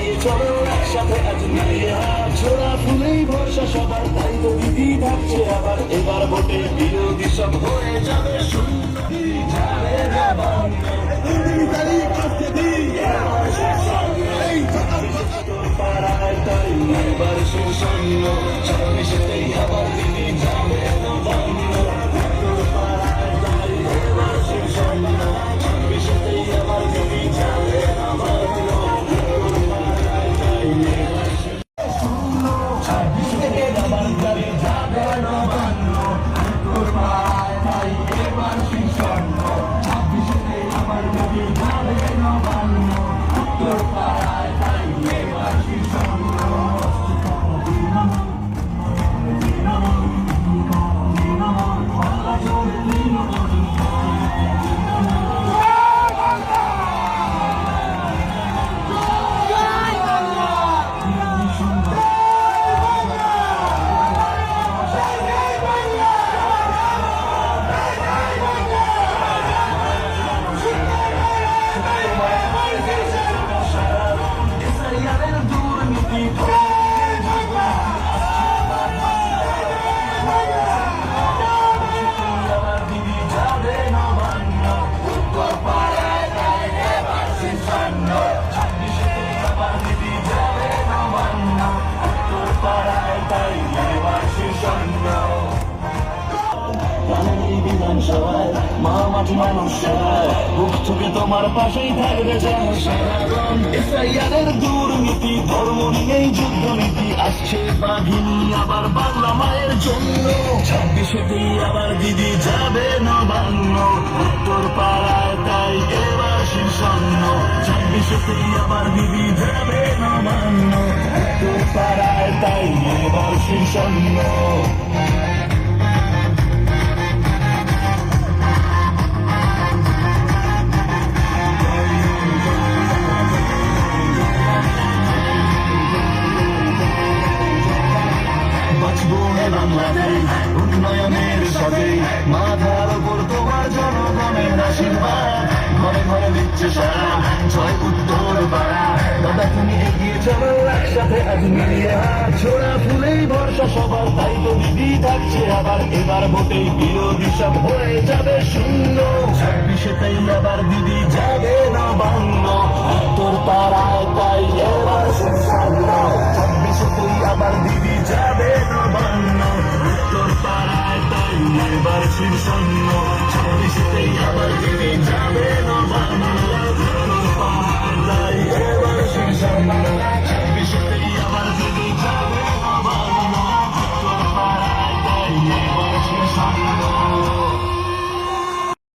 এগিয়ে চলো একসাথে আজ মিলিয়ে হাত, ছোড়া ফুলেই ভরসা সবার, তাই তো দিদি থাকছে আবার, এবার ভোটে বিরোধী সব হয়ে যাবে শূন্য, যাবে না বন্ধ। পাড়ায় তাই এবার শূন্য, ছাব্বিশেতেই আবার দিদি যাবে না বন্ধ। পাড়ায় তাই এবার শূন্য, ছাব্বিশেতেই আবার দিদি যাবে না বন্ধ। পাড়ায় তাই এবার শূন্য, ছাব্বিশেতে আবার দিদি যাবে না বন্ধ। পাড়ায় তাই এবার শূন্য, ছাব্বিশেতে আবার দিদি যাবে না বন্ধ। পাড়ায় তাই এবার শূন্য। মা মাটি মানুষ সবাই বুক থেকে তোমার পাশেই থাকবে যেন সারাগণ। এসআইআরের দুর্নীতি, ধর্ম নিয়েই যুদ্ধ নীতি, আসছে বাঘিনী আবার বাংলা মায়ের জন্য। ছাব্বিশেতেই আবার দিদি যাবে নবান্ন, উত্তর পাড়ায় তাই এবার শীর্ষণ্য। ছাব্বিশেতেই আবার দিদি যাবে নবান্ন, উত্তর পাড়ায় তাই এবার শীর্ষণ্য। বাংলাদেশ উন্নয়নের সাথে মাথার উপর তোমার জনগণের আশীর্বাদ, ঘরে ঘরে দিচ্ছে সারা, জয় উত্তর পাড়া। দাদা তুমি এগিয়ে চলো একসাথে আজ মিলিয়ে হাত, ছোড়া ফুলেই ভরসা সবার, তাই তো দিদি থাকছে আবার, এবার ভোটে বিরোধী সব হয়ে যাবে শূন্য। ছাব্বিশেতেই আবার দিদি যাবে নবান্ন, উত্তর পাড়ায় তাই এবার শূন্য। ছাব্বিশেতেই আবার দিদি যাবে নবান্ন, উত্তর পাড়ায় তাই এবার শীর্ষণ্য। ছাব্বিশেতেই আবার দিদি যাবে নবান্ন।